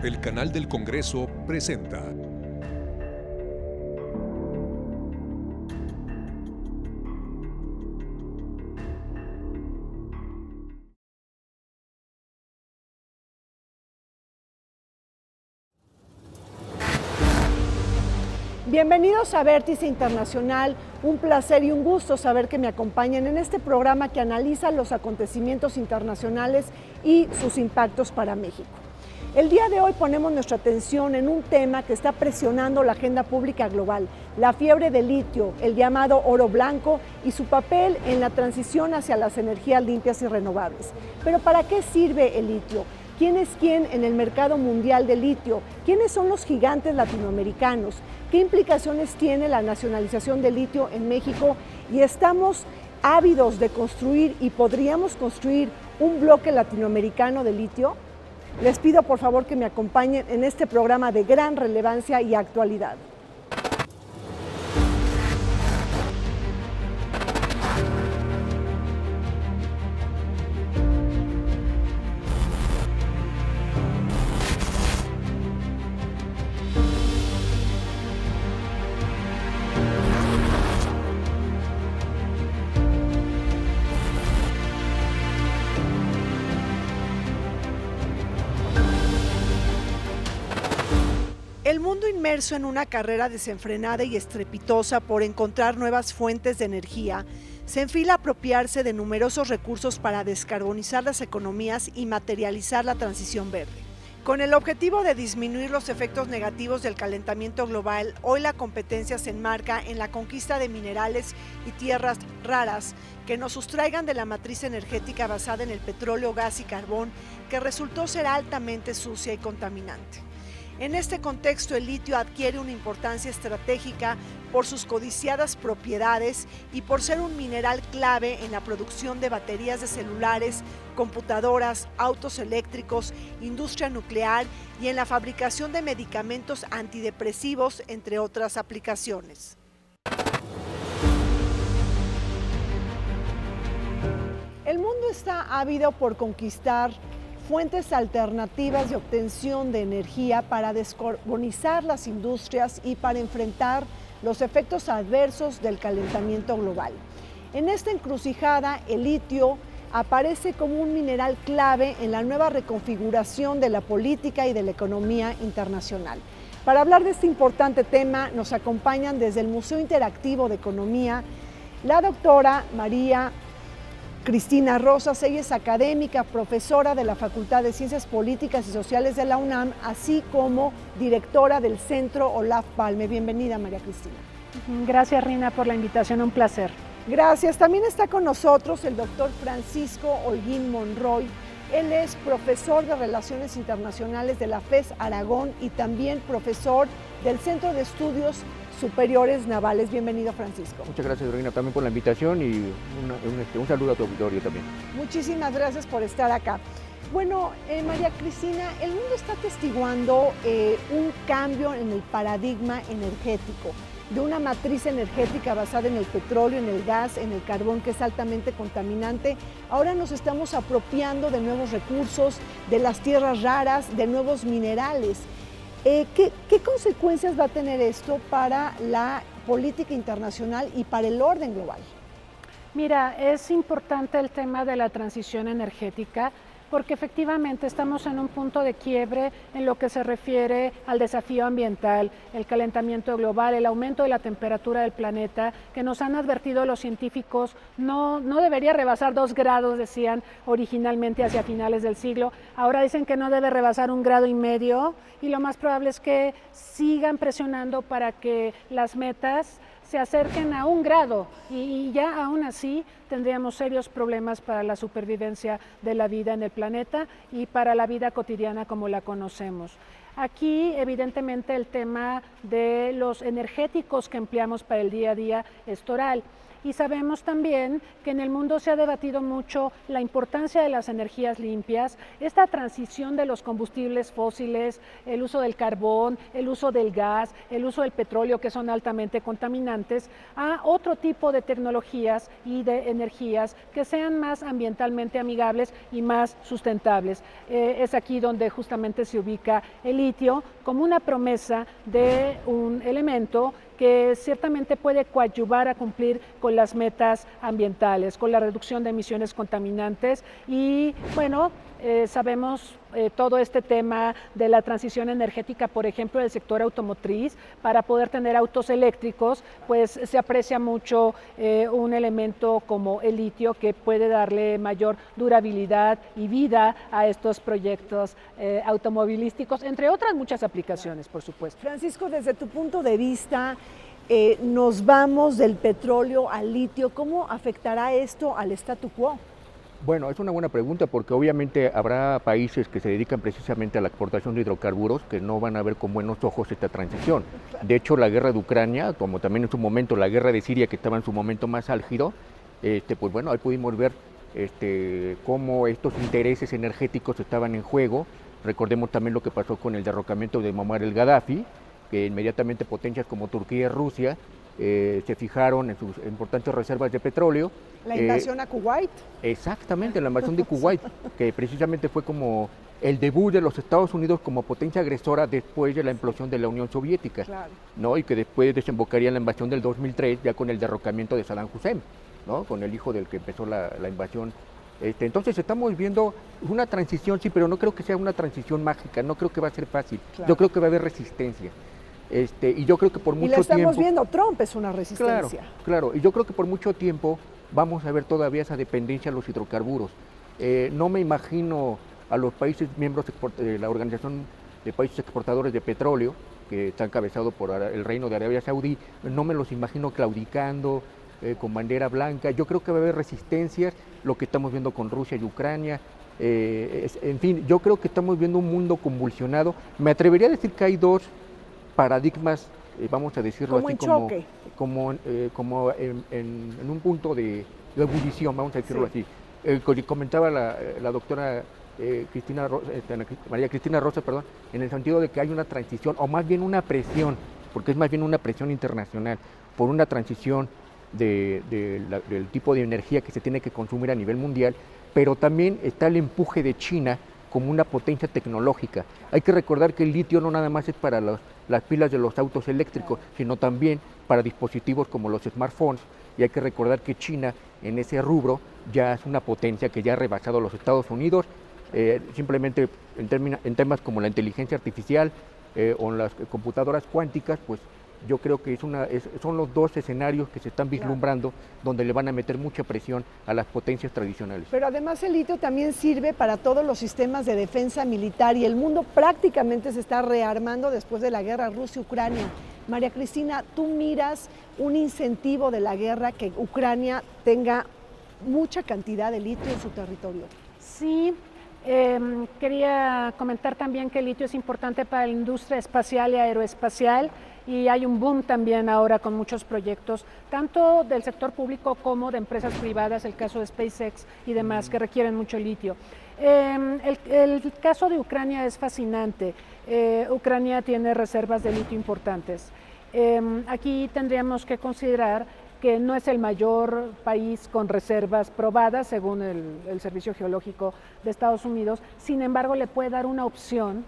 El canal del Congreso presenta. Bienvenidos a Vértice Internacional, un placer y un gusto saber que me acompañen en este programa que analiza los acontecimientos internacionales y sus impactos para México. El día de hoy ponemos nuestra atención en un tema que está presionando la agenda pública global, la fiebre del litio, el llamado oro blanco y su papel en la transición hacia las energías limpias y renovables. Pero ¿para qué sirve el litio? ¿Quién es quién en el mercado mundial del litio? ¿Quiénes son los gigantes latinoamericanos? ¿Qué implicaciones tiene la nacionalización del litio en México? Y estamos ávidos de construir y podríamos construir un bloque latinoamericano de litio. Les pido por favor que me acompañen en este programa de gran relevancia y actualidad. El mundo inmerso en una carrera desenfrenada y estrepitosa por encontrar nuevas fuentes de energía, se enfila a apropiarse de numerosos recursos para descarbonizar las economías y materializar la transición verde. Con el objetivo de disminuir los efectos negativos del calentamiento global, hoy la competencia se enmarca en la conquista de minerales y tierras raras que nos sustraigan de la matriz energética basada en el petróleo, gas y carbón, que resultó ser altamente sucia y contaminante. En este contexto, el litio adquiere una importancia estratégica por sus codiciadas propiedades y por ser un mineral clave en la producción de baterías de celulares, computadoras, autos eléctricos, industria nuclear y en la fabricación de medicamentos antidepresivos, entre otras aplicaciones. El mundo está ávido por conquistar fuentes alternativas de obtención de energía para descarbonizar las industrias y para enfrentar los efectos adversos del calentamiento global. En esta encrucijada, el litio aparece como un mineral clave en la nueva reconfiguración de la política y de la economía internacional. Para hablar de este importante tema, nos acompañan desde el Museo Interactivo de Economía la doctora María Cristina Rosas. Ella es académica, profesora de la Facultad de Ciencias Políticas y Sociales de la UNAM, así como directora del Centro Olaf Palme. Bienvenida, María Cristina. Gracias, Rina, por la invitación, un placer. Gracias. También está con nosotros el doctor Francisco Holguín Monroy. Él es profesor de Relaciones Internacionales de la FES Aragón y también profesor del Centro de Estudios Superiores Navales. Bienvenido, Francisco. Muchas gracias, Dorina, también por la invitación y un saludo a tu auditorio también. Muchísimas gracias por estar acá. Bueno, María Cristina, el mundo está atestiguando un cambio en el paradigma energético, de una matriz energética basada en el petróleo, en el gas, en el carbón, que es altamente contaminante. Ahora nos estamos apropiando de nuevos recursos, de las tierras raras, de nuevos minerales. ¿Qué consecuencias va a tener esto para la política internacional y para el orden global? Mira, es importante el tema de la transición energética porque efectivamente estamos en un punto de quiebre en lo que se refiere al desafío ambiental, el calentamiento global, el aumento de la temperatura del planeta, que nos han advertido los científicos, no debería rebasar 2 grados, decían originalmente hacia finales del siglo, ahora dicen que no debe rebasar 1,5 grados y lo más probable es que sigan presionando para que las metas se acerquen a 1 grado y ya aún así tendríamos serios problemas para la supervivencia de la vida en el planeta y para la vida cotidiana como la conocemos. Aquí evidentemente el tema de los energéticos que empleamos para el día a día es toral y sabemos también que en el mundo se ha debatido mucho la importancia de las energías limpias, esta transición de los combustibles fósiles, el uso del carbón, el uso del gas, el uso del petróleo, que son altamente contaminantes, a otro tipo de tecnologías y de energías que sean más ambientalmente amigables y más sustentables. Es aquí donde justamente se ubica el litio como una promesa de un elemento que ciertamente puede coadyuvar a cumplir con las metas ambientales, con la reducción de emisiones contaminantes y, bueno, sabemos todo este tema de la transición energética, por ejemplo, del sector automotriz. Para poder tener autos eléctricos, pues se aprecia mucho un elemento como el litio, que puede darle mayor durabilidad y vida a estos proyectos automovilísticos, entre otras muchas aplicaciones, por supuesto. Francisco, desde tu punto de vista, nos vamos del petróleo al litio. ¿Cómo afectará esto al statu quo? Bueno, es una buena pregunta porque obviamente habrá países que se dedican precisamente a la exportación de hidrocarburos que no van a ver con buenos ojos esta transición. De hecho, la guerra de Ucrania, como también en su momento la guerra de Siria, que estaba en su momento más álgido, pues bueno, ahí pudimos ver cómo estos intereses energéticos estaban en juego. Recordemos también lo que pasó con el derrocamiento de Muammar el Gaddafi, que inmediatamente potencias como Turquía y Rusia se fijaron en sus importantes reservas de petróleo. La invasión a Kuwait. Exactamente, la invasión de Kuwait, que precisamente fue como el debut de los Estados Unidos como potencia agresora después de la implosión de la Unión Soviética, Claro. ¿no? Y que después desembocaría en la invasión del 2003 ya con el derrocamiento de Saddam Hussein, ¿no? Con el hijo del que empezó la invasión. Entonces estamos viendo una transición, sí, pero no creo que sea una transición mágica, no creo que va a ser fácil, Claro. yo creo que va a haber resistencia. Y yo creo que por mucho Y la estamos tiempo... viendo, Trump es una resistencia. Claro, y yo creo que por mucho tiempo vamos a ver todavía esa dependencia a los hidrocarburos. No me imagino a los países miembros de la Organización de Países Exportadores de Petróleo, que está encabezado por el Reino de Arabia Saudí, no me los imagino claudicando con bandera blanca. Yo creo que va a haber resistencias, lo que estamos viendo con Rusia y Ucrania. En fin, yo creo que estamos viendo un mundo convulsionado. Me atrevería a decir que hay dos paradigmas, vamos a decirlo Como así, en choque. como en un punto de ebullición, vamos a decirlo Sí. así. Comentaba la doctora María Cristina Rosa, perdón, en el sentido de que hay una transición, o más bien una presión, porque es más bien una presión internacional, por una transición del tipo de energía que se tiene que consumir a nivel mundial, pero también está el empuje de China como una potencia tecnológica. Hay que recordar que el litio no nada más es para las pilas de los autos eléctricos, sino también para dispositivos como los smartphones, y hay que recordar que China en ese rubro ya es una potencia que ya ha rebasado a los Estados Unidos, simplemente en temas como la inteligencia artificial o las computadoras cuánticas, pues yo creo que son los dos escenarios que se están vislumbrando, donde le van a meter mucha presión a las potencias tradicionales. Pero además el litio también sirve para todos los sistemas de defensa militar y el mundo prácticamente se está rearmando después de la guerra Rusia-Ucrania. María Cristina, ¿tú miras un incentivo de la guerra que Ucrania tenga mucha cantidad de litio en su territorio? Sí, quería comentar también que el litio es importante para la industria espacial y aeroespacial y hay un boom también ahora con muchos proyectos, tanto del sector público como de empresas privadas, el caso de SpaceX y demás, que requieren mucho litio. El caso de Ucrania es fascinante. Ucrania tiene reservas de litio importantes. Aquí tendríamos que considerar que no es el mayor país con reservas probadas, según el Servicio Geológico de Estados Unidos, sin embargo le puede dar una opción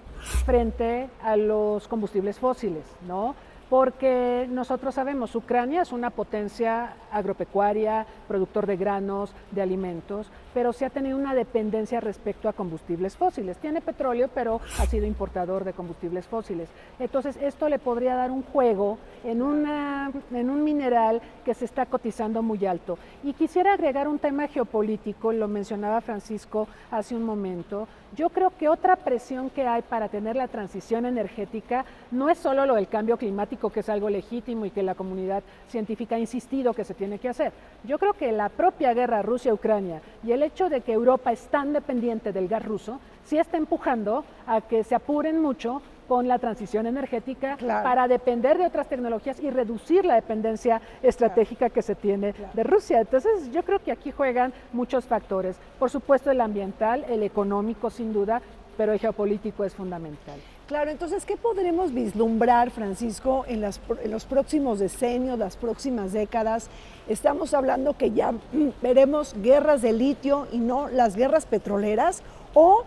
frente a los combustibles fósiles, ¿no? Porque nosotros sabemos, Ucrania es una potencia agropecuaria, productor de granos, de alimentos, pero sí ha tenido una dependencia respecto a combustibles fósiles. Tiene petróleo, pero ha sido importador de combustibles fósiles. Entonces, esto le podría dar un juego en un mineral que se está cotizando muy alto. Y quisiera agregar un tema geopolítico, lo mencionaba Francisco hace un momento. Yo creo que otra presión que hay para tener la transición energética no es solo lo del cambio climático, que es algo legítimo y que la comunidad científica ha insistido que se tiene que hacer. Yo creo que la propia guerra Rusia-Ucrania y el hecho de que Europa es tan dependiente del gas ruso, sí está empujando a que se apuren mucho con la transición energética Claro. para depender de otras tecnologías y reducir la dependencia estratégica que se tiene de Rusia. Entonces yo creo que aquí juegan muchos factores. Por supuesto el ambiental, el económico sin duda, pero el geopolítico es fundamental. Claro, entonces, ¿qué podremos vislumbrar, Francisco, en los próximos decenios, las próximas décadas? Estamos hablando que ya veremos guerras de litio y no las guerras petroleras, o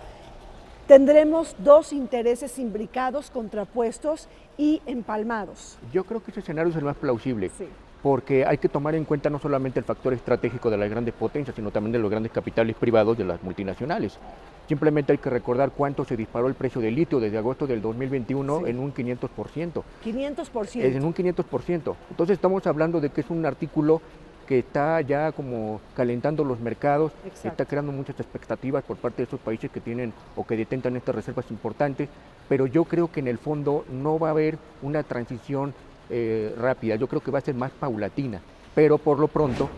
tendremos dos intereses imbricados, contrapuestos y empalmados. Yo creo que ese escenario es el más plausible. Sí. Porque hay que tomar en cuenta no solamente el factor estratégico de las grandes potencias, sino también de los grandes capitales privados de las multinacionales. Simplemente hay que recordar cuánto se disparó el precio del litio desde agosto del 2021 en un 500%. 500%. En un 500%. Entonces estamos hablando de que es un artículo que está ya como calentando los mercados, Exacto. está creando muchas expectativas por parte de esos países que tienen o que detentan estas reservas importantes, pero yo creo que en el fondo no va a haber una transición rápida, yo creo que va a ser más paulatina, pero por lo pronto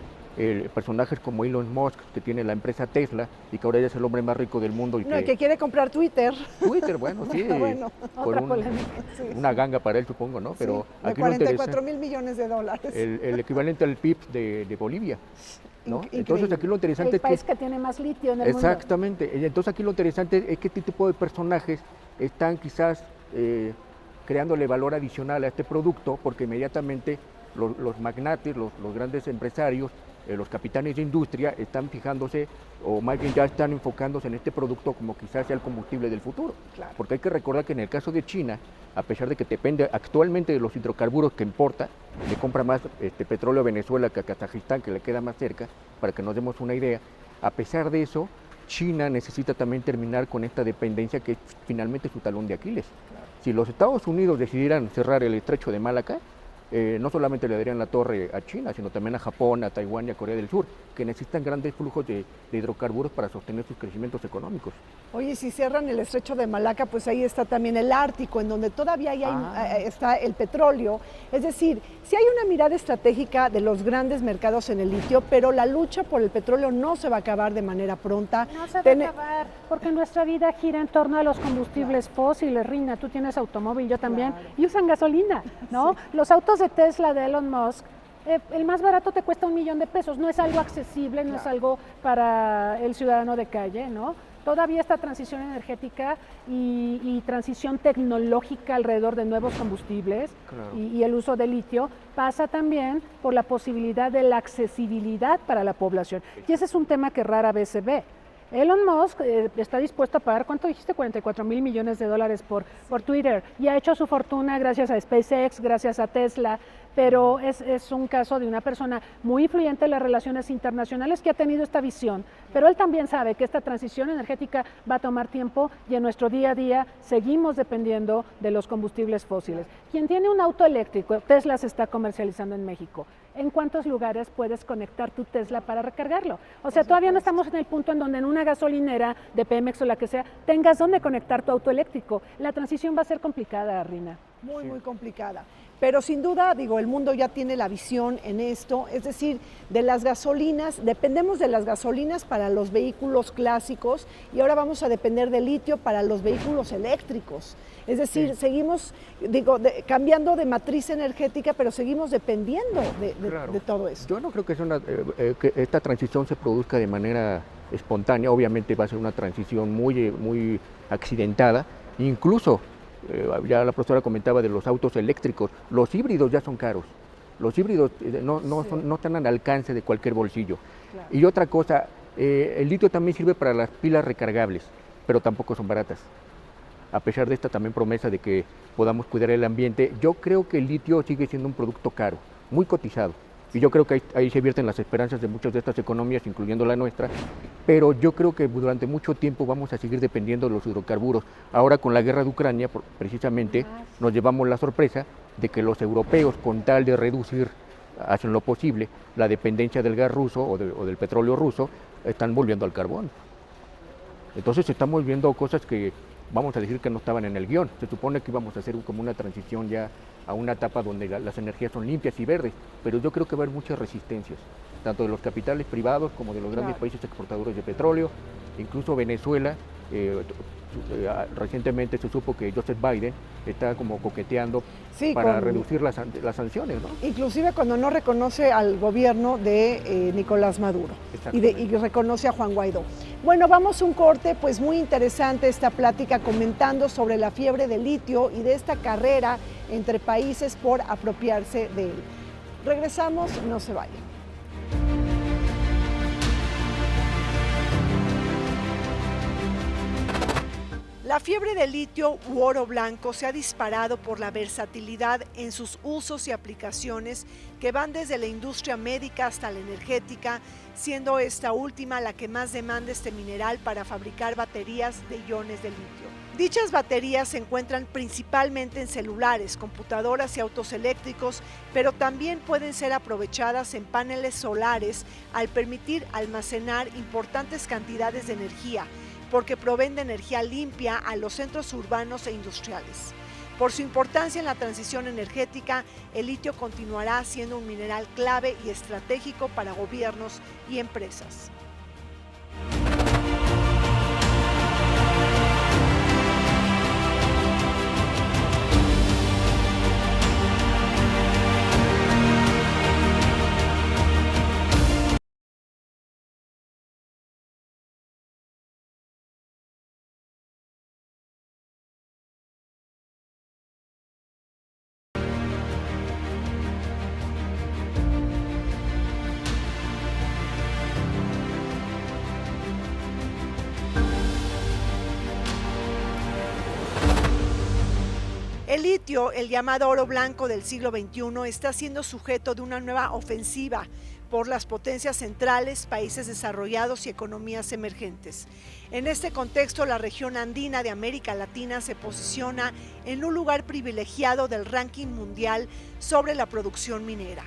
personajes como Elon Musk, que tiene la empresa Tesla y que ahora ya es el hombre más rico del mundo y No, y que quiere comprar Twitter. Twitter, bueno, sí, Bueno, por otra polémica. Sí. una ganga para él, supongo, ¿no? Pero Sí, de aquí lo 44 interesante, mil millones de dólares. el equivalente al PIB de Bolivia, ¿no? Increíble. Entonces aquí lo interesante El es que país que tiene más litio en el mundo. exactamente. Entonces aquí lo interesante es que este tipo de personajes están quizás creándole valor adicional a este producto, porque inmediatamente los magnates, los grandes empresarios, los capitanes de industria están fijándose, o más bien ya están enfocándose en este producto como quizás sea el combustible del futuro. Claro. Porque hay que recordar que en el caso de China, a pesar de que depende actualmente de los hidrocarburos que importa, le compra más petróleo a Venezuela que a Kazajistán, que le queda más cerca, para que nos demos una idea. A pesar de eso, China necesita también terminar con esta dependencia que es finalmente su talón de Aquiles. Claro. Si los Estados Unidos decidieran cerrar el estrecho de Malaca, no solamente le darían la torre a China, sino también a Japón, a Taiwán y a Corea del Sur, que necesitan grandes flujos de hidrocarburos para sostener sus crecimientos económicos. Oye, si cierran el estrecho de Malaca, pues ahí está también el Ártico, en donde todavía está el petróleo. Es decir, sí hay una mirada estratégica de los grandes mercados en el litio, pero la lucha por el petróleo no se va a acabar de manera pronta. No se va a acabar, porque nuestra vida gira en torno a los combustibles fósiles. Rina, tú tienes automóvil, yo también, Claro. y usan gasolina, ¿no? Sí. Los autos de Tesla, de Elon Musk, el más barato te cuesta $1,000,000, no es algo accesible, no es algo para el ciudadano de calle, ¿no? Todavía esta transición energética y transición tecnológica alrededor de nuevos combustibles Claro. y el uso de litio pasa también por la posibilidad de la accesibilidad para la población. Y ese es un tema que rara vez se ve. Elon Musk está dispuesto a pagar, ¿cuánto dijiste? $44,000,000,000 por Twitter, y ha hecho su fortuna gracias a SpaceX, gracias a Tesla, pero es un caso de una persona muy influyente en las relaciones internacionales que ha tenido esta visión, pero él también sabe que esta transición energética va a tomar tiempo y en nuestro día a día seguimos dependiendo de los combustibles fósiles. Quien tiene un auto eléctrico, Tesla se está comercializando en México. ¿En cuántos lugares puedes conectar tu Tesla para recargarlo? O sea, todavía no estamos en el punto en donde en una gasolinera de Pemex o la que sea, tengas dónde conectar tu auto eléctrico. La transición va a ser complicada, Rina. Muy, muy complicada. Pero sin duda, digo, el mundo ya tiene la visión en esto, es decir, de las gasolinas, dependemos de las gasolinas para los vehículos clásicos y ahora vamos a depender de litio para los vehículos eléctricos. Es decir, seguimos, digo, cambiando de matriz energética, pero seguimos dependiendo de todo esto. Yo no creo que, que esta transición se produzca de manera espontánea, obviamente va a ser una transición muy accidentada, incluso ya la profesora comentaba de los autos eléctricos, los híbridos ya son caros, los híbridos no están al alcance de cualquier bolsillo. Claro. Y otra cosa, el litio también sirve para las pilas recargables, pero tampoco son baratas. A pesar de esta también promesa de que podamos cuidar el ambiente, yo creo que el litio sigue siendo un producto caro, muy cotizado. Y yo creo que ahí se vierten las esperanzas de muchas de estas economías, incluyendo la nuestra, pero yo creo que durante mucho tiempo vamos a seguir dependiendo de los hidrocarburos. Ahora con la guerra de Ucrania, precisamente, nos llevamos la sorpresa de que los europeos, con tal de reducir, hacen lo posible, la dependencia del gas ruso o del petróleo ruso, están volviendo al carbón. Entonces estamos viendo cosas que vamos a decir que no estaban en el guión. Se supone que íbamos a hacer como una transición ya a una etapa donde las energías son limpias y verdes, pero yo creo que va a haber muchas resistencias, tanto de los capitales privados como de los grandes países exportadores de petróleo, incluso Venezuela recientemente se supo que Joseph Biden está como coqueteando para reducir las sanciones, ¿no? Inclusive cuando no reconoce al gobierno de Nicolás Maduro y reconoce a Juan Guaidó. Bueno, vamos a un corte, pues muy interesante esta plática comentando sobre la fiebre del litio y de esta carrera entre países por apropiarse de él. Regresamos, no se vayan. La fiebre del litio u oro blanco se ha disparado por la versatilidad en sus usos y aplicaciones que van desde la industria médica hasta la energética, siendo esta última la que más demanda este mineral para fabricar baterías de iones de litio. Dichas baterías se encuentran principalmente en celulares, computadoras y autos eléctricos, pero también pueden ser aprovechadas en paneles solares al permitir almacenar importantes cantidades de energía, porque proveen de energía limpia a los centros urbanos e industriales. Por su importancia en la transición energética, el litio continuará siendo un mineral clave y estratégico para gobiernos y empresas. El litio, el llamado oro blanco del siglo XXI, está siendo sujeto de una nueva ofensiva por las potencias centrales, países desarrollados y economías emergentes. En este contexto, la región andina de América Latina se posiciona en un lugar privilegiado del ranking mundial sobre la producción minera.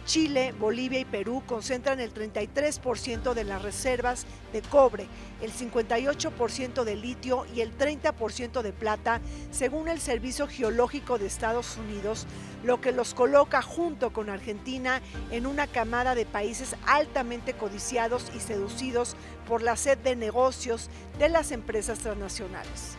Chile, Bolivia y Perú concentran el 33% de las reservas de cobre, el 58% de litio y el 30% de plata, según el Servicio Geológico de Estados Unidos, lo que los coloca junto con Argentina en una camada de países altamente codiciados y seducidos por la sed de negocios de las empresas transnacionales.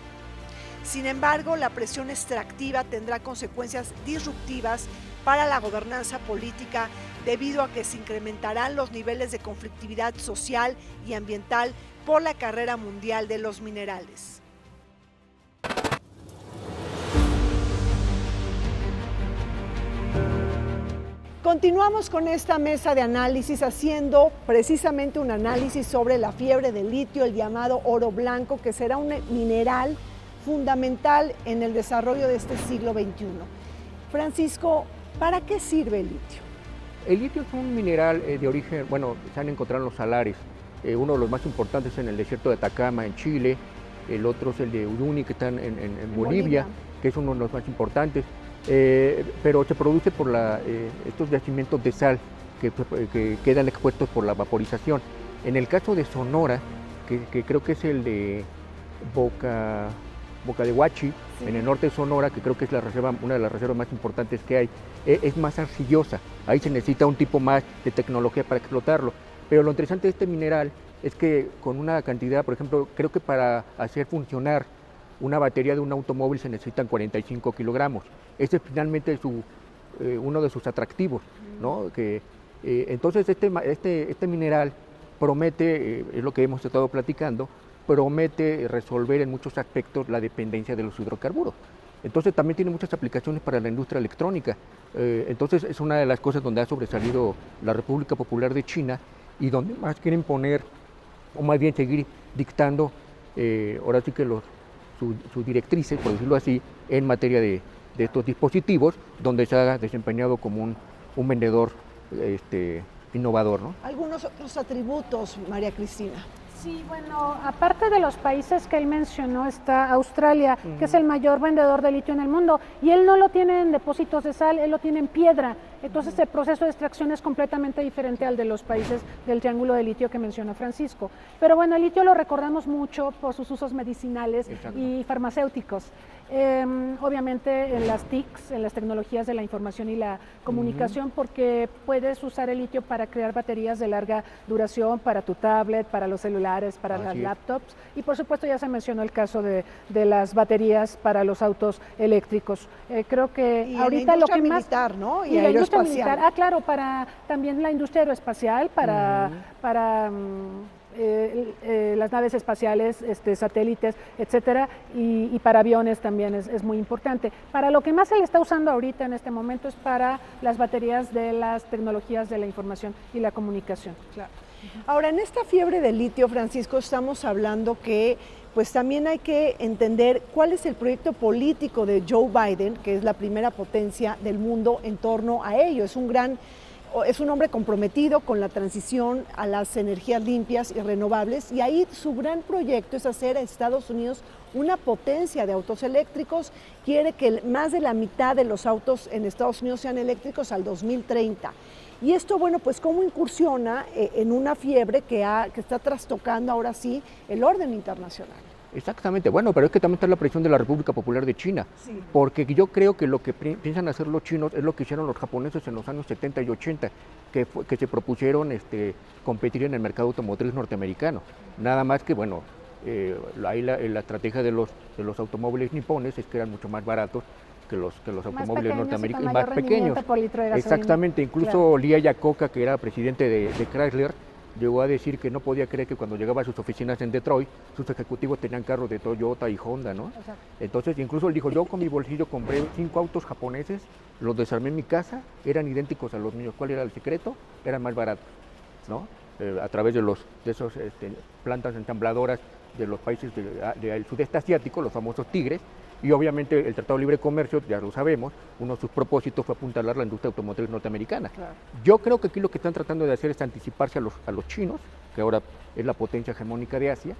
Sin embargo, la presión extractiva tendrá consecuencias disruptivas para la gobernanza política debido a que se incrementarán los niveles de conflictividad social y ambiental por la carrera mundial de los minerales. Continuamos con esta mesa de análisis haciendo precisamente un análisis sobre la fiebre del litio, el llamado oro blanco, que será un mineral fundamental en el desarrollo de este siglo XXI. Francisco, ¿para qué sirve el litio? El litio es un mineral de origen, bueno, se han encontrado en los salares. Uno de los más importantes en el desierto de Atacama, en Chile. El otro es el de Uyuni, que está en Bolivia, que es uno de los más importantes. Pero se produce por estos yacimientos de sal que quedan expuestos por la vaporización. En el caso de Sonora, que creo que es el de Boca de Huachi, sí, en el norte de Sonora, que creo que es una de las reservas más importantes que hay, es más arcillosa. Ahí se necesita un tipo más de tecnología para explotarlo. Pero lo interesante de este mineral es que con una cantidad, por ejemplo, creo que para hacer funcionar una batería de un automóvil se necesitan 45 kilogramos. Ese es finalmente uno de sus atractivos, ¿no? Entonces este mineral promete, es lo que hemos estado platicando, promete resolver en muchos aspectos la dependencia de los hidrocarburos. Entonces también tiene muchas aplicaciones para la industria electrónica. Entonces es una de las cosas donde ha sobresalido la República Popular de China y donde más quieren poner, o más bien seguir dictando, ahora sí que sus directrices, por decirlo así, en materia de estos dispositivos, donde se ha desempeñado como un vendedor innovador, ¿no? Algunos otros atributos, María Cristina. Sí, bueno, aparte de los países que él mencionó, está Australia, que es el mayor vendedor de litio en el mundo, y él no lo tiene en depósitos de sal, él lo tiene en piedra. Entonces el proceso de extracción es completamente diferente al de los países del triángulo de litio que menciona Francisco. Pero bueno, el litio lo recordamos mucho por sus usos medicinales y farmacéuticos. Obviamente en las TICs, en las tecnologías de la información y la comunicación, porque puedes usar el litio para crear baterías de larga duración para tu tablet, para los celulares, para las laptops, y por supuesto ya se mencionó el caso de las baterías para los autos eléctricos. Creo que y ahorita lo que más... militar, ¿no? Y la industria militar, claro, para también la industria aeroespacial, para las naves espaciales, satélites, etcétera, y para aviones también es muy importante. Para lo que más se le está usando ahorita en este momento es para las baterías de las tecnologías de la información y la comunicación. Claro. Ahora, en esta fiebre del litio, Francisco, estamos hablando que pues también hay que entender cuál es el proyecto político de Joe Biden, que es la primera potencia del mundo en torno a ello. Es un hombre comprometido con la transición a las energías limpias y renovables, y ahí su gran proyecto es hacer a Estados Unidos una potencia de autos eléctricos. Quiere que más de la mitad de los autos en Estados Unidos sean eléctricos al 2030. Y esto, bueno, pues cómo incursiona en una fiebre que está trastocando ahora sí el orden internacional. Exactamente, bueno, pero es que también está la presión de la República Popular de China, porque yo creo que lo que piensan hacer los chinos es lo que hicieron los japoneses en los años 70 y 80, que se propusieron competir en el mercado automotriz norteamericano. Nada más que, bueno, ahí la estrategia de los automóviles nipones es que eran mucho más baratos que los automóviles norteamericanos, más pequeños. Exactamente, incluso Lee Iacocca, que era presidente de Chrysler, llegó a decir que no podía creer que cuando llegaba a sus oficinas en Detroit, sus ejecutivos tenían carros de Toyota y Honda, ¿no? Exacto. Entonces, incluso él dijo, yo con mi bolsillo compré 5 autos japoneses, los desarmé en mi casa, eran idénticos a los míos. ¿Cuál era el secreto? Eran más baratos, ¿no? A través de esas plantas ensambladoras de los países del sudeste asiático, los famosos tigres. Y obviamente el Tratado de Libre Comercio, ya lo sabemos, uno de sus propósitos fue apuntalar la industria automotriz norteamericana. Claro. Yo creo que aquí lo que están tratando de hacer es anticiparse a los chinos, que ahora es la potencia hegemónica de Asia,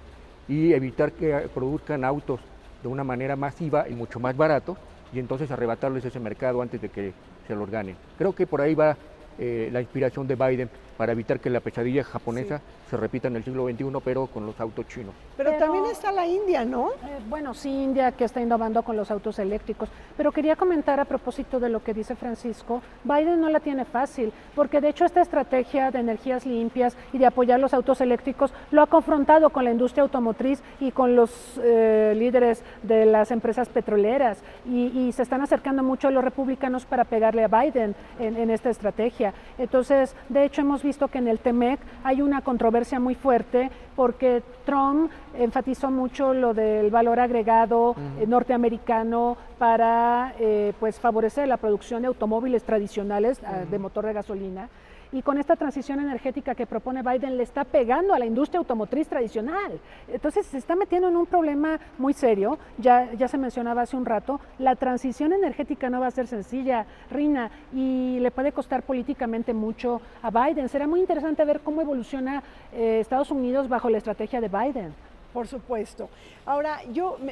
y evitar que produzcan autos de una manera masiva y mucho más barato, y entonces arrebatarles ese mercado antes de que se los ganen. Creo que por ahí va la inspiración de Biden para evitar que la pesadilla japonesa se repita en el siglo XXI, pero con los autos chinos. Pero también está la India, ¿no? Bueno, sí, India que está innovando con los autos eléctricos. Pero quería comentar a propósito de lo que dice Francisco, Biden no la tiene fácil, porque de hecho esta estrategia de energías limpias y de apoyar los autos eléctricos lo ha confrontado con la industria automotriz y con los líderes de las empresas petroleras, y se están acercando mucho a los republicanos para pegarle a Biden en esta estrategia. Entonces, de hecho hemos visto que en el TEMEC hay una controversia muy fuerte porque Trump enfatizó mucho lo del valor agregado norteamericano para pues favorecer la producción de automóviles tradicionales de motor de gasolina. Y con esta transición energética que propone Biden le está pegando a la industria automotriz tradicional. Entonces se está metiendo en un problema muy serio. Ya se mencionaba hace un rato, la transición energética no va a ser sencilla, Rina, y le puede costar políticamente mucho a Biden. Será muy interesante ver cómo evoluciona Estados Unidos bajo la estrategia de Biden. Por supuesto. Ahora,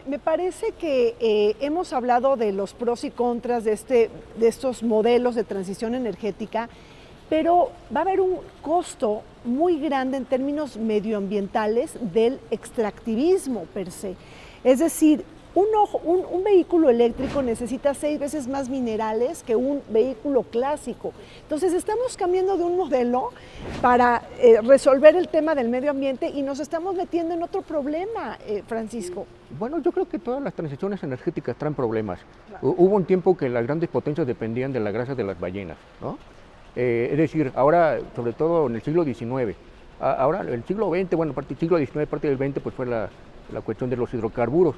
me parece que hemos hablado de los pros y contras de estos modelos de transición energética, pero va a haber un costo muy grande en términos medioambientales del extractivismo per se. Es decir, un vehículo eléctrico necesita 6 veces más minerales que un vehículo clásico. Entonces estamos cambiando de un modelo para resolver el tema del medio ambiente y nos estamos metiendo en otro problema, Francisco. Bueno, yo creo que todas las transiciones energéticas traen problemas. Claro. Hubo un tiempo que las grandes potencias dependían de la grasa de las ballenas, ¿no? Es decir, ahora, sobre todo en el siglo XIX, ahora el siglo XX, bueno, parte del siglo XIX, parte del XX, pues fue la cuestión de los hidrocarburos,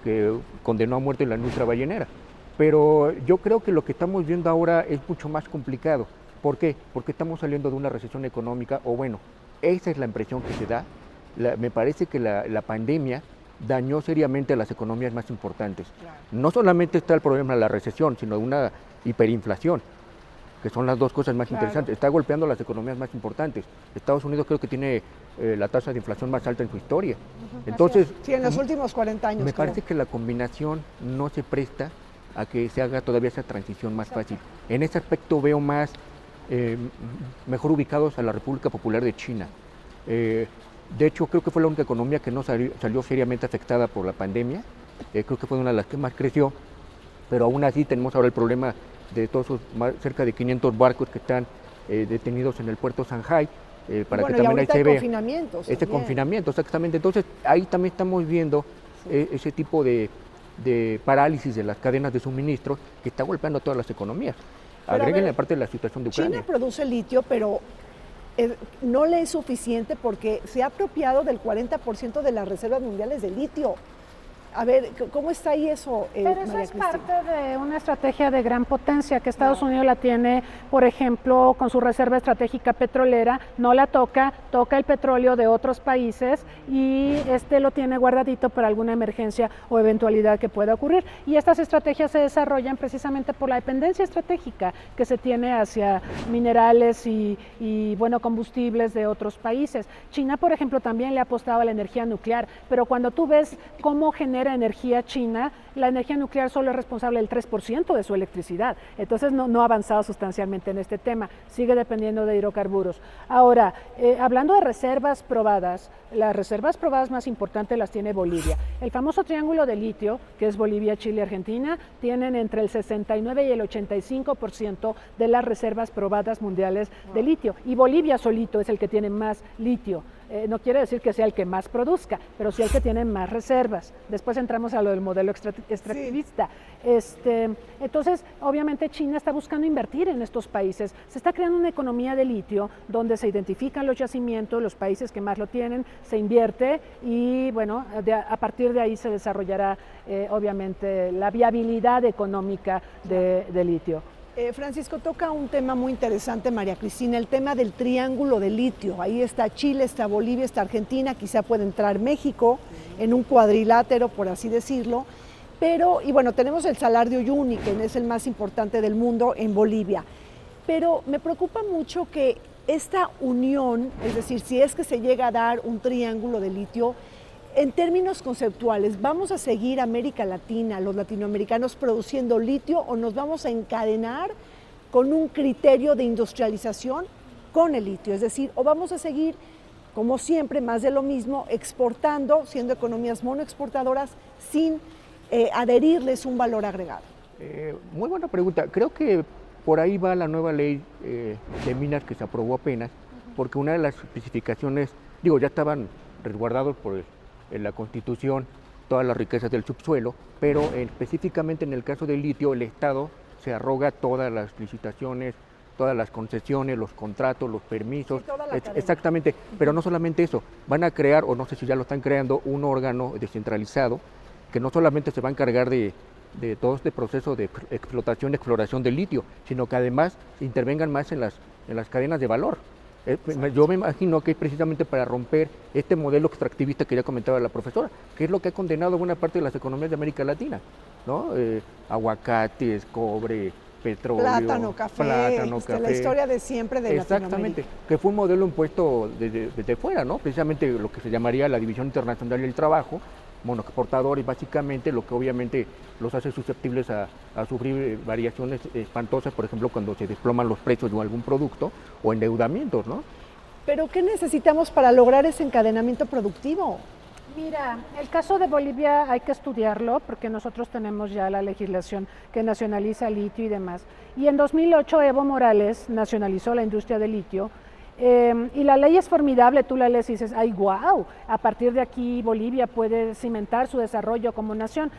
que condenó a muerte la industria ballenera. Pero yo creo que lo que estamos viendo ahora es mucho más complicado. ¿Por qué? Porque estamos saliendo de una recesión económica, o bueno, esa es la impresión que se da. Me parece que la pandemia dañó seriamente a las economías más importantes. Claro. No solamente está el problema de la recesión, sino de una hiperinflación, que son las dos cosas más interesantes. Está golpeando las economías más importantes. Estados Unidos creo que tiene la tasa de inflación más alta en su historia. Entonces, sí, en los últimos 40 años. Me parece que la combinación no se presta a que se haga todavía esa transición más fácil. En ese aspecto veo más mejor ubicados a la República Popular de China. De hecho, creo que fue la única economía que no salió seriamente afectada por la pandemia. Creo que fue una de las que más creció, pero aún así tenemos ahora el problema de todos esos cerca de 500 barcos que están detenidos en el puerto Shanghai, para que también ahí se vea ese confinamiento, exactamente. Entonces ahí también estamos viendo ese tipo de parálisis de las cadenas de suministro que está golpeando a todas las economías. Agreguen la parte de la situación de Ucrania. China produce litio, pero no le es suficiente porque se ha apropiado del 40% de las reservas mundiales de litio. A ver, ¿cómo está ahí eso, Pero eso María es Cristina? parte de una estrategia de gran potencia que Estados Unidos la tiene, por ejemplo, con su reserva estratégica petrolera, no la toca el petróleo de otros países y lo tiene guardadito para alguna emergencia o eventualidad que pueda ocurrir. Y estas estrategias se desarrollan precisamente por la dependencia estratégica que se tiene hacia minerales y combustibles de otros países. China, por ejemplo, también le ha apostado a la energía nuclear, pero cuando tú ves cómo genera energía China, la energía nuclear solo es responsable del 3% de su electricidad, entonces no ha avanzado sustancialmente en este tema, sigue dependiendo de hidrocarburos. Ahora, hablando de reservas probadas, las reservas probadas más importantes las tiene Bolivia. El famoso triángulo de litio, que es Bolivia, Chile, Argentina, tienen entre el 69 y el 85% de las reservas probadas mundiales de litio, y Bolivia solito es el que tiene más litio. No quiere decir que sea el que más produzca, pero sí el que tiene más reservas. Después entramos a lo del modelo extractivista. Entonces, obviamente China está buscando invertir en estos países. Se está creando una economía de litio donde se identifican los yacimientos, los países que más lo tienen, se invierte y bueno, a partir de ahí se desarrollará obviamente la viabilidad económica de litio. Francisco, toca un tema muy interesante, María Cristina, el tema del triángulo de litio. Ahí está Chile, está Bolivia, está Argentina, quizá puede entrar México en un cuadrilátero, por así decirlo. Y bueno, tenemos el Salar de Uyuni, que es el más importante del mundo en Bolivia. Pero me preocupa mucho que esta unión, es decir, si es que se llega a dar un triángulo de litio, en términos conceptuales, ¿vamos a seguir América Latina, los latinoamericanos produciendo litio o nos vamos a encadenar con un criterio de industrialización con el litio? Es decir, o vamos a seguir, como siempre, más de lo mismo, exportando, siendo economías monoexportadoras, sin adherirles un valor agregado. Muy buena pregunta. Creo que por ahí va la nueva ley de minas que se aprobó apenas, porque una de las especificaciones, ya estaban resguardados por en la Constitución todas las riquezas del subsuelo, pero específicamente en el caso del litio, el Estado se arroga todas las licitaciones, todas las concesiones, los contratos, los permisos, exactamente, pero no solamente eso, van a crear, o no sé si ya lo están creando, un órgano descentralizado que no solamente se va a encargar de todo este proceso de exploración del litio, sino que además intervengan más en las cadenas de valor. Yo me imagino que es precisamente para romper este modelo extractivista que ya comentaba la profesora, que es lo que ha condenado a buena parte de las economías de América Latina, ¿no? Aguacates, cobre, petróleo, plátano, café, la historia de siempre de Latinoamérica. Exactamente, que fue un modelo impuesto desde fuera, ¿no? Precisamente lo que se llamaría la División Internacional del Trabajo, monoexportadores básicamente, lo que obviamente los hace susceptibles a sufrir variaciones espantosas, por ejemplo, cuando se desploman los precios de algún producto o endeudamientos, ¿no? ¿Pero qué necesitamos para lograr ese encadenamiento productivo? Mira, el caso de Bolivia hay que estudiarlo porque nosotros tenemos ya la legislación que nacionaliza el litio y demás. Y en 2008 Evo Morales nacionalizó la industria del litio. Y la ley es formidable, tú la lees y dices, ¡ay, guau! A partir de aquí Bolivia puede cimentar su desarrollo como nación.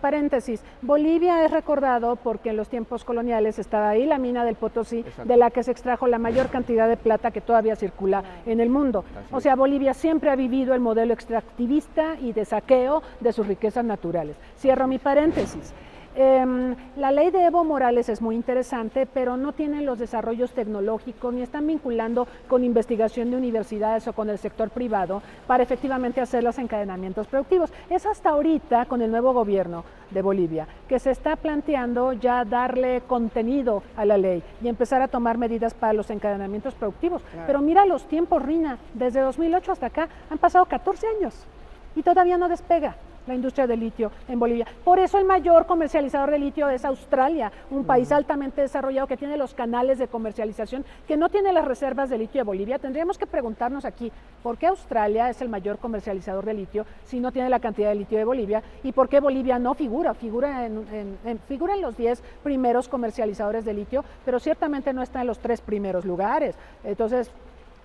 Paréntesis, Bolivia es recordado porque en los tiempos coloniales estaba ahí la mina del Potosí, exacto, de la que se extrajo la mayor cantidad de plata que todavía circula en el mundo. O sea, Bolivia siempre ha vivido el modelo extractivista y de saqueo de sus riquezas naturales. Cierro mi paréntesis. La ley de Evo Morales es muy interesante, pero no tienen los desarrollos tecnológicos ni están vinculando con investigación de universidades o con el sector privado para efectivamente hacer los encadenamientos productivos. Es hasta ahorita, con el nuevo gobierno de Bolivia, que se está planteando ya darle contenido a la ley y empezar a tomar medidas para los encadenamientos productivos. Claro. Pero mira los tiempos, Rina, desde 2008 hasta acá han pasado 14 años y todavía no despega. la industria del litio en Bolivia. Por eso el mayor comercializador de litio es Australia, un país altamente desarrollado que tiene los canales de comercialización, que no tiene las reservas de litio de Bolivia. Tendríamos que preguntarnos aquí, ¿por qué Australia es el mayor comercializador de litio si no tiene la cantidad de litio de Bolivia? ¿Y por qué Bolivia no figura? Figura en los 10 primeros comercializadores de litio, pero ciertamente no está en los 3 primeros lugares. Entonces,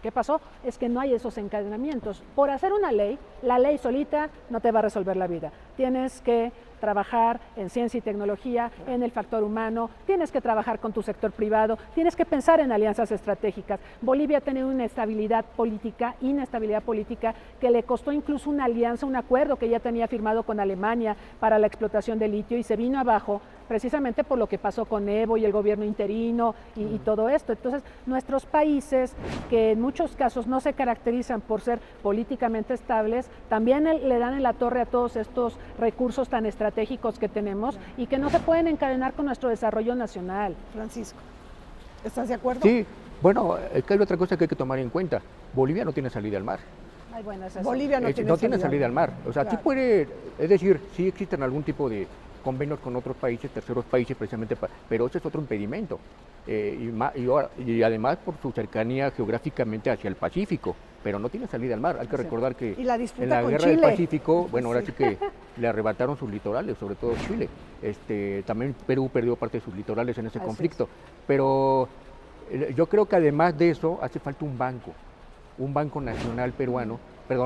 ¿qué pasó? Es que no hay esos encadenamientos. Por hacer una ley, la ley solita no te va a resolver la vida. Tienes que trabajar en ciencia y tecnología, en el factor humano, tienes que trabajar con tu sector privado, tienes que pensar en alianzas estratégicas. Bolivia ha tenido una inestabilidad política que le costó incluso una alianza, un acuerdo que ya tenía firmado con Alemania para la explotación de litio y se vino abajo precisamente por lo que pasó con Evo y el gobierno interino y todo esto. Entonces, nuestros países, que en muchos casos no se caracterizan por ser políticamente estables, también le dan en la torre a todos estos recursos tan estratégicos que tenemos y que no se pueden encadenar con nuestro desarrollo nacional. Francisco, ¿estás de acuerdo? Sí, bueno, es que hay otra cosa que hay que tomar en cuenta. Bolivia no tiene salida al mar. Ay, bueno, es Bolivia no tiene salida al mar. O sea, claro. sí puede, es decir, sí existen algún tipo de convenios con otros países, terceros países, precisamente, pero ese es otro impedimento. Y además por su cercanía geográficamente hacia el Pacífico, pero no tiene salida al mar. Hay que recordar que y la disputa en la con guerra Chile. del Pacífico, bueno, ahora sí que le arrebataron sus litorales, sobre todo Chile. También Perú perdió parte de sus litorales en ese conflicto. Pero yo creo que además de eso hace falta un banco nacional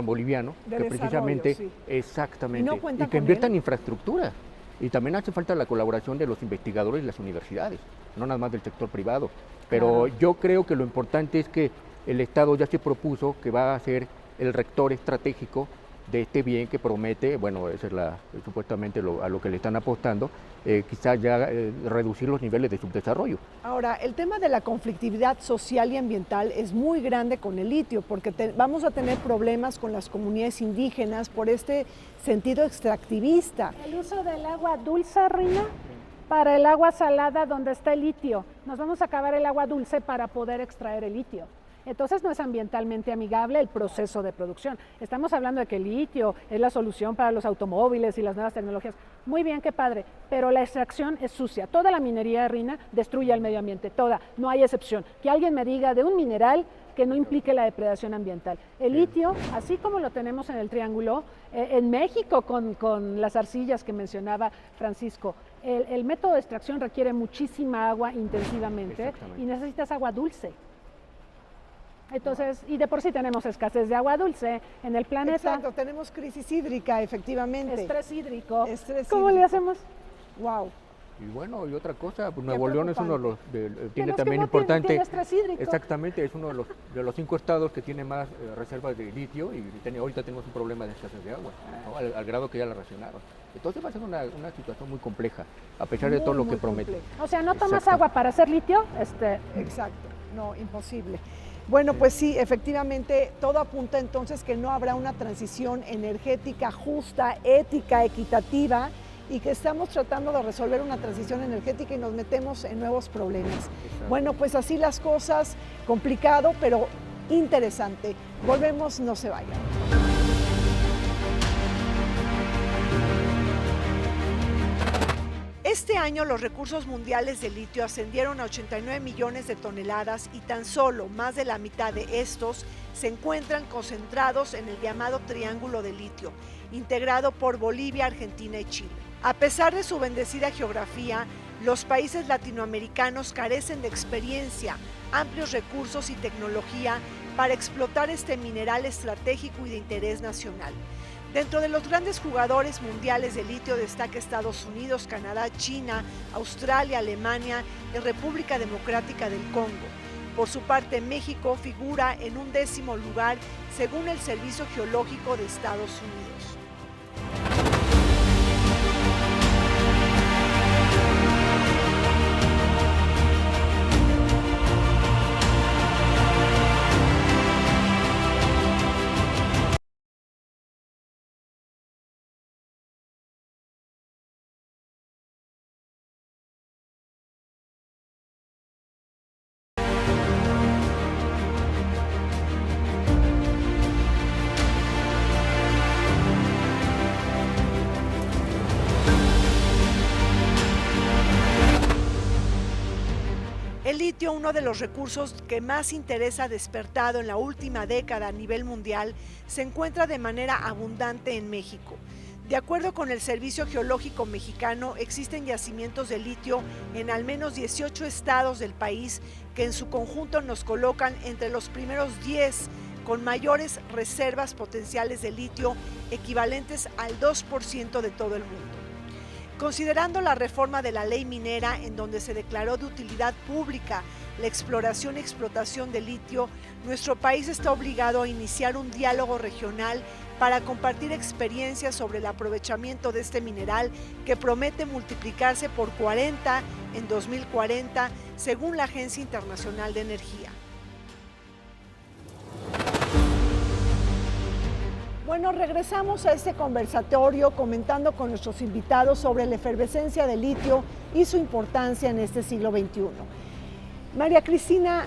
boliviano, De que precisamente, sí. exactamente, Y que invierta en infraestructura. Y también hace falta la colaboración de los investigadores y las universidades, no nada más del sector privado. Pero yo creo que lo importante es que el Estado ya se propuso que va a ser el rector estratégico de este bien que promete, bueno, esa es supuestamente a lo que le están apostando, quizás ya reducir los niveles de subdesarrollo. Ahora, el tema de la conflictividad social y ambiental es muy grande con el litio, porque vamos a tener problemas con las comunidades indígenas por este sentido extractivista. El uso del agua dulce, Rina, para el agua salada donde está el litio. Nos vamos a acabar el agua dulce para poder extraer el litio. Entonces no es ambientalmente amigable el proceso de producción. Estamos hablando de que el litio es la solución para los automóviles y las nuevas tecnologías. Muy bien, qué padre, pero la extracción es sucia. Toda la minería, Rina, destruye el medio ambiente, toda, no hay excepción. Que alguien me diga de un mineral que no implique la depredación ambiental. El litio, así como lo tenemos en el Triángulo, en México con las arcillas que mencionaba Francisco, el método de extracción requiere muchísima agua intensivamente y necesitas agua dulce. Entonces, y de por sí tenemos escasez de agua dulce en el planeta. Exacto, tenemos crisis hídrica, efectivamente. Estrés hídrico. ¿Cómo hídrico. le hacemos? Wow. Y bueno, y otra cosa, pues Nuevo León es uno de los, tiene los también que no importante, tiene estrés hídrico. Exactamente, es uno de los 5 estados que tiene más reservas de litio y ahorita tenemos un problema de escasez de agua, ¿no? al grado que ya la racionaron. Entonces va a ser una situación muy compleja, a pesar de todo lo que promete. O sea, ¿no tomas agua para hacer litio? Exacto, no, imposible. Bueno, pues sí, efectivamente, todo apunta entonces que no habrá una transición energética justa, ética, equitativa, y que estamos tratando de resolver una transición energética y nos metemos en nuevos problemas. Exacto. Bueno, pues así las cosas, complicado, pero interesante. Volvemos, no se vayan. Este año los recursos mundiales de litio ascendieron a 89 millones de toneladas y tan solo más de la mitad de estos se encuentran concentrados en el llamado Triángulo de Litio, integrado por Bolivia, Argentina y Chile. A pesar de su bendecida geografía, los países latinoamericanos carecen de experiencia, amplios recursos y tecnología para explotar este mineral estratégico y de interés nacional. Dentro de los grandes jugadores mundiales de litio destaca Estados Unidos, Canadá, China, Australia, Alemania y República Democrática del Congo. Por su parte, México figura en un 10º lugar según el Servicio Geológico de Estados Unidos. litio, uno de los recursos que más interés ha despertado en la última década a nivel mundial, se encuentra de manera abundante en México. De acuerdo con el Servicio Geológico Mexicano, existen yacimientos de litio en al menos 18 estados del país que en su conjunto nos colocan entre los primeros 10 con mayores reservas potenciales de litio equivalentes al 2% de todo el mundo. Considerando la reforma de la ley minera, en donde se declaró de utilidad pública la exploración y explotación de litio, nuestro país está obligado a iniciar un diálogo regional para compartir experiencias sobre el aprovechamiento de este mineral que promete multiplicarse por 40 en 2040, según la Agencia Internacional de Energía. Bueno, regresamos a este conversatorio comentando con nuestros invitados sobre la efervescencia del litio y su importancia en este siglo XXI. María Cristina,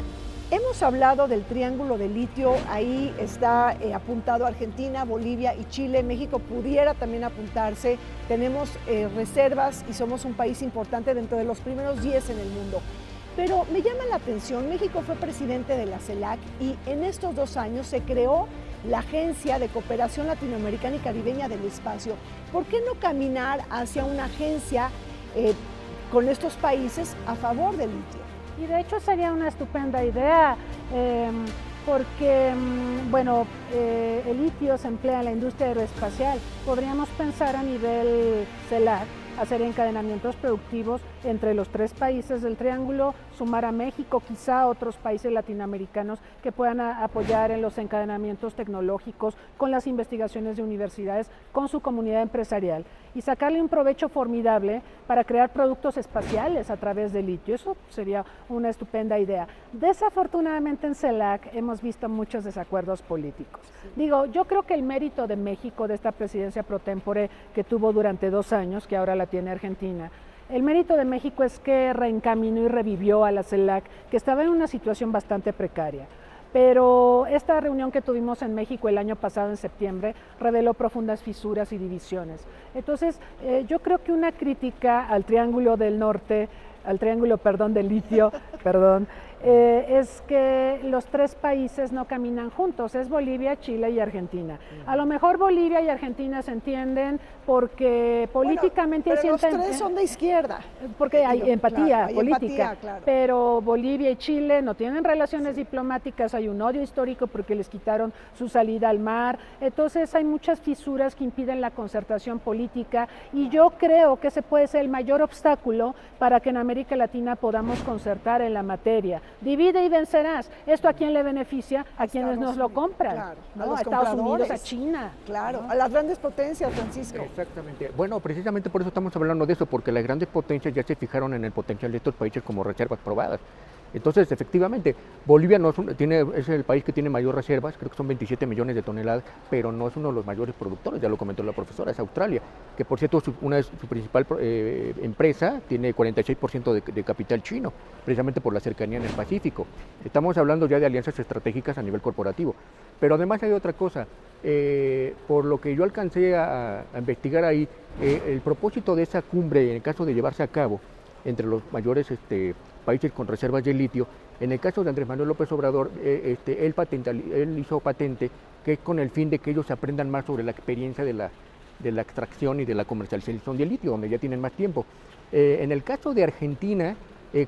hemos hablado del triángulo de litio, ahí está apuntado Argentina, Bolivia y Chile. México pudiera también apuntarse, tenemos reservas y somos un país importante dentro de los primeros 10 en el mundo. Pero me llama la atención, México fue presidente de la CELAC y en estos 2 años se creó la Agencia de Cooperación Latinoamericana y Caribeña del Espacio. ¿Por qué no caminar hacia una agencia con estos países a favor del litio? Y de hecho sería una estupenda idea, porque bueno, el litio se emplea en la industria aeroespacial. Podríamos pensar a nivel CELAC hacer encadenamientos productivos entre los 3 países del triángulo, sumar a México, quizá otros países latinoamericanos que puedan apoyar en los encadenamientos tecnológicos, con las investigaciones de universidades, con su comunidad empresarial y sacarle un provecho formidable para crear productos espaciales a través del litio. Eso sería una estupenda idea. Desafortunadamente en CELAC hemos visto muchos desacuerdos políticos. Digo, yo creo que el mérito de México, de esta presidencia pro tempore que tuvo durante 2 años, que ahora la tiene Argentina, el mérito de México es que reencaminó y revivió a la CELAC, que estaba en una situación bastante precaria. Pero esta reunión que tuvimos en México el año pasado, en septiembre, reveló profundas fisuras y divisiones. Entonces, yo creo que una crítica al Triángulo del Norte, del litio, es que los 3 países no caminan juntos, es Bolivia, Chile y Argentina. A lo mejor Bolivia y Argentina se entienden porque políticamente pero los 3 son de izquierda. Porque hay empatía política, claro. Pero Bolivia y Chile no tienen relaciones diplomáticas, hay un odio histórico porque les quitaron su salida al mar, entonces hay muchas fisuras que impiden la concertación política y yo creo que ese puede ser el mayor obstáculo para que en América Latina podamos concertar en la materia. Divide y vencerás. ¿Esto a quién le beneficia? A quienes nos lo compran, claro, ¿no? A Estados Unidos, a China. Claro, ¿no? A las grandes potencias, Francisco. Exactamente. Bueno, precisamente por eso estamos hablando de eso, porque las grandes potencias ya se fijaron en el potencial de estos países como reservas probadas. Entonces, efectivamente, Bolivia no es el país que tiene mayor reservas, creo que son 27 millones de toneladas, pero no es uno de los mayores productores, ya lo comentó la profesora, es Australia, que por cierto su principal empresa tiene 46% de capital chino, precisamente por la cercanía en el Pacífico. Estamos hablando ya de alianzas estratégicas a nivel corporativo, pero además hay otra cosa, por lo que yo alcancé a investigar ahí, el propósito de esa cumbre, en el caso de llevarse a cabo, entre los mayores países con reservas de litio. En el caso de Andrés Manuel López Obrador, él hizo patente que es con el fin de que ellos aprendan más sobre la experiencia de la extracción y de la comercialización del litio, donde ya tienen más tiempo. En el caso de Argentina,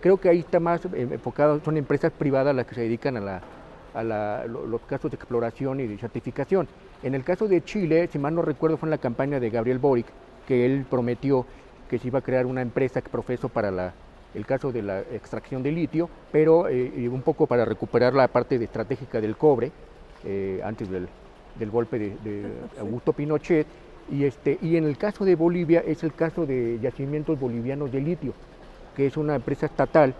creo que ahí está más enfocado, son empresas privadas las que se dedican a los casos de exploración y de certificación. En el caso de Chile, si mal no recuerdo, fue en la campaña de Gabriel Boric, que él prometió que se iba a crear una empresa que profeso para el caso de la extracción de litio, pero un poco para recuperar la parte estratégica del cobre, antes del golpe de Augusto Pinochet, y en el caso de Bolivia es el caso de Yacimientos Bolivianos de Litio, que es una empresa estatal,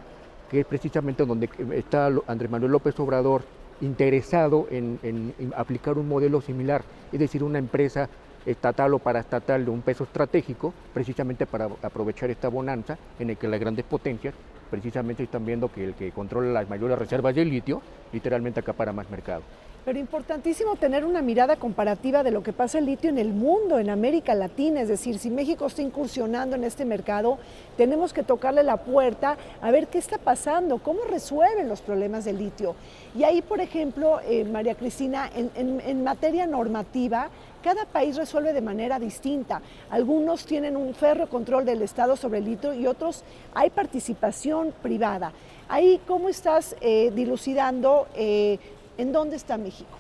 que es precisamente donde está Andrés Manuel López Obrador interesado en aplicar un modelo similar, es decir, una empresa estatal o paraestatal de un peso estratégico, precisamente para aprovechar esta bonanza en el que las grandes potencias precisamente están viendo que el que controla las mayores reservas de litio literalmente acapara más mercado. Pero importantísimo tener una mirada comparativa de lo que pasa el litio en el mundo, en América Latina, es decir, si México está incursionando en este mercado, tenemos que tocarle la puerta a ver qué está pasando, cómo resuelven los problemas del litio. Y ahí, por ejemplo, María Cristina, en materia normativa, cada país resuelve de manera distinta. Algunos tienen un férreo control del Estado sobre el litio y otros hay participación privada. Ahí, ¿cómo estás dilucidando en dónde está México?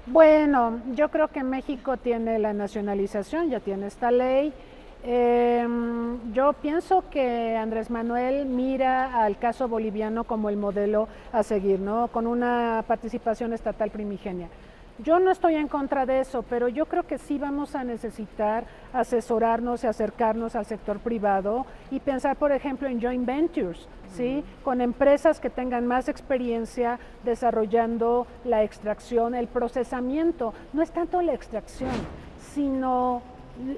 Bueno, yo creo que México tiene la nacionalización, ya tiene esta ley. Yo pienso que Andrés Manuel mira al caso boliviano como el modelo a seguir, ¿no? Con una participación estatal primigenia. Yo no estoy en contra de eso, pero yo creo que sí vamos a necesitar asesorarnos y acercarnos al sector privado y pensar, por ejemplo, en joint ventures, ¿sí? Con empresas que tengan más experiencia desarrollando la extracción, el procesamiento. No es tanto la extracción, sino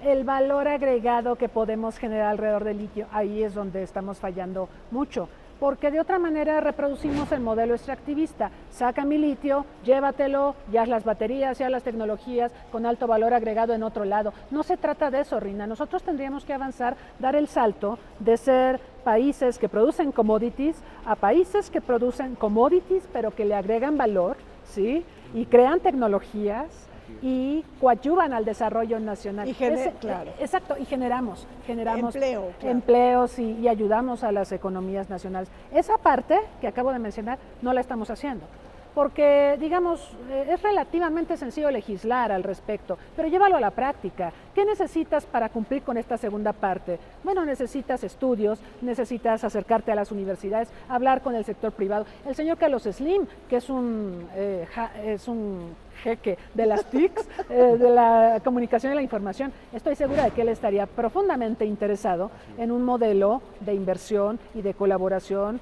el valor agregado que podemos generar alrededor del litio. Ahí es donde estamos fallando mucho. Porque de otra manera reproducimos el modelo extractivista. Saca mi litio, llévatelo, ya haz las baterías, ya las tecnologías con alto valor agregado en otro lado. No se trata de eso, Rina. Nosotros tendríamos que avanzar, dar el salto de ser países que producen commodities a países que producen commodities pero que le agregan valor, ¿sí? Y crean tecnologías y coadyuvan al desarrollo nacional. Claro. Exacto, y generamos empleo, claro. empleos y ayudamos a las economías nacionales. Esa parte que acabo de mencionar no la estamos haciendo, porque digamos, es relativamente sencillo legislar al respecto, pero llévalo a la práctica. ¿Qué necesitas para cumplir con esta segunda parte? Bueno, necesitas estudios, necesitas acercarte a las universidades, hablar con el sector privado. El señor Carlos Slim, que es un jeque de las TICs, de la comunicación y la información, estoy segura de que él estaría profundamente interesado en un modelo de inversión y de colaboración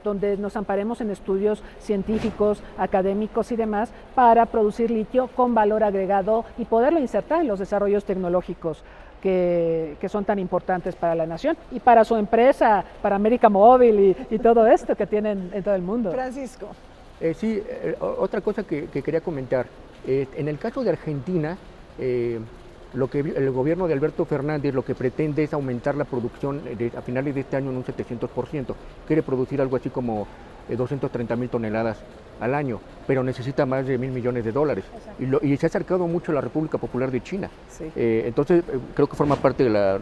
donde nos amparemos en estudios científicos, académicos y demás para producir litio con valor agregado y poderlo insertar en los desarrollos tecnológicos que son tan importantes para la nación y para su empresa, para América Móvil y todo esto que tienen en todo el mundo. Francisco. Sí, otra cosa que quería comentar. En el caso de Argentina, lo que el gobierno de Alberto Fernández lo que pretende es aumentar la producción a finales de este año en un 700%. Quiere producir algo así como 230.000 toneladas al año, pero necesita más de $1.000 millones. Y se ha acercado mucho a la República Popular de China. Sí. Entonces, creo que forma parte de la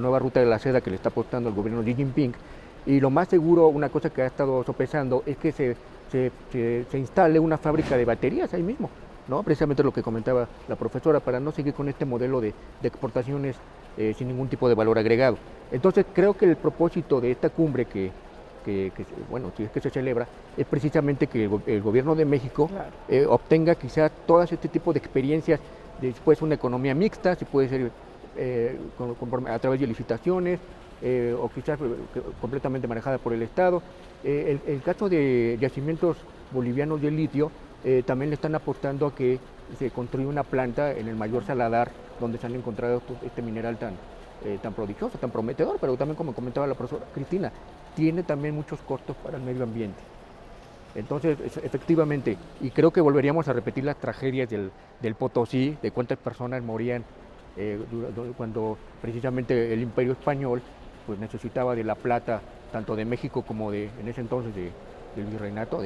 nueva ruta de la seda que le está apostando el gobierno de Xi Jinping. Y lo más seguro, una cosa que ha estado sopesando, es que se instale una fábrica de baterías ahí mismo, ¿no? Precisamente lo que comentaba la profesora, para no seguir con este modelo de exportaciones sin ningún tipo de valor agregado. Entonces, creo que el propósito de esta cumbre bueno, si es que se celebra, es precisamente que el gobierno de México obtenga quizás todas este tipo de experiencias, después una economía mixta, si puede ser a través de licitaciones, o quizás completamente manejada por el Estado. El caso de yacimientos bolivianos de litio, también le están apostando a que se construya una planta en el Mayor Saladar, donde se han encontrado este mineral tan prodigioso, tan prometedor, pero también, como comentaba la profesora Cristina, tiene también muchos costos para el medio ambiente. Entonces, efectivamente, y creo que volveríamos a repetir las tragedias del Potosí, de cuántas personas morían cuando precisamente el Imperio Español pues necesitaba de la plata tanto de México como en ese entonces del virreinato,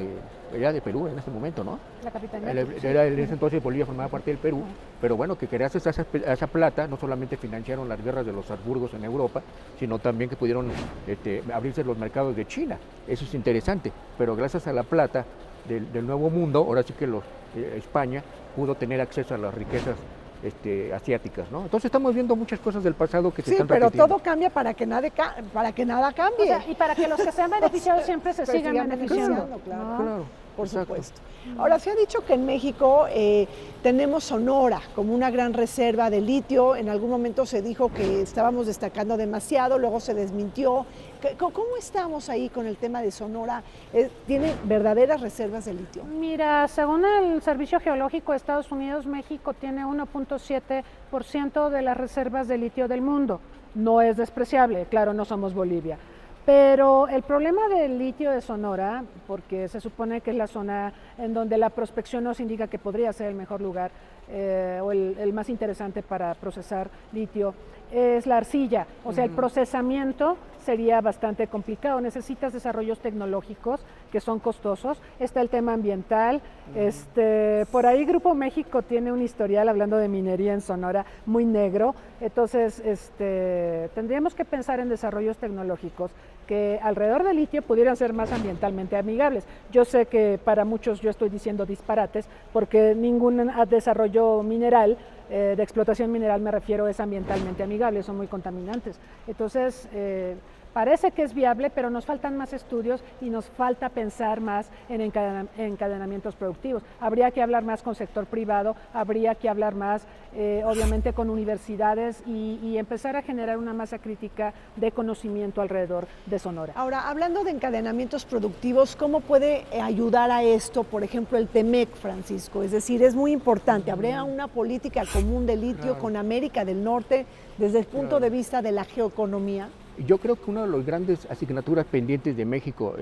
era de Perú en ese momento, ¿no? La capitanía. En ese entonces Bolivia formaba parte del Perú, pero bueno, que gracias a esa plata no solamente financiaron las guerras de los Habsburgos en Europa, sino también que pudieron abrirse los mercados de China. Eso es interesante, pero gracias a la plata del Nuevo Mundo, ahora sí que España pudo tener acceso a las riquezas asiáticas, ¿no? Entonces estamos viendo muchas cosas del pasado que se están repitiendo. Sí, pero todo cambia para que nada cambie. O sea, y para que los que sean beneficiados siempre se sigan beneficiando. Claro, por supuesto. Ahora, se ha dicho que en México tenemos Sonora como una gran reserva de litio. En algún momento se dijo que estábamos destacando demasiado, luego se desmintió. ¿Cómo estamos ahí con el tema de Sonora? ¿Tiene verdaderas reservas de litio? Mira, según el Servicio Geológico de Estados Unidos, México tiene 1.7% de las reservas de litio del mundo. No es despreciable, claro, no somos Bolivia. Pero el problema del litio de Sonora, porque se supone que es la zona en donde la prospección nos indica que podría ser el mejor lugar o el más interesante para procesar litio, es la arcilla. O sea, el procesamiento sería bastante complicado. Necesitas desarrollos tecnológicos que son costosos. Está el tema ambiental. Por ahí Grupo México tiene un historial, hablando de minería en Sonora, muy negro. Entonces, tendríamos que pensar en desarrollos tecnológicos que alrededor del litio pudieran ser más ambientalmente amigables. Yo sé que para muchos yo estoy diciendo disparates, porque ningún desarrollo mineral, de explotación mineral me refiero, es ambientalmente amigable, son muy contaminantes. Entonces, parece que es viable, pero nos faltan más estudios y nos falta pensar más en encadenamientos productivos. Habría que hablar más con sector privado, habría que hablar más, obviamente, con universidades y empezar a generar una masa crítica de conocimiento alrededor de Sonora. Ahora, hablando de encadenamientos productivos, ¿cómo puede ayudar a esto, por ejemplo, el TEMEC, Francisco? Es decir, es muy importante. ¿Habría una política común de litio con América del Norte desde el punto de vista de la geoeconomía? Yo creo que una de las grandes asignaturas pendientes de México,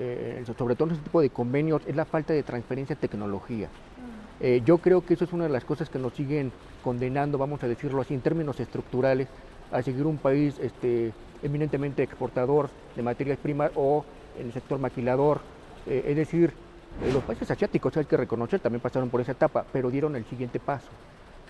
sobre todo en este tipo de convenios, es la falta de transferencia de tecnología. Yo creo que eso es una de las cosas que nos siguen condenando, vamos a decirlo así, en términos estructurales, a seguir un país eminentemente exportador de materias primas o en el sector maquilador. Es decir, los países asiáticos, hay que reconocer, también pasaron por esa etapa, pero dieron el siguiente paso,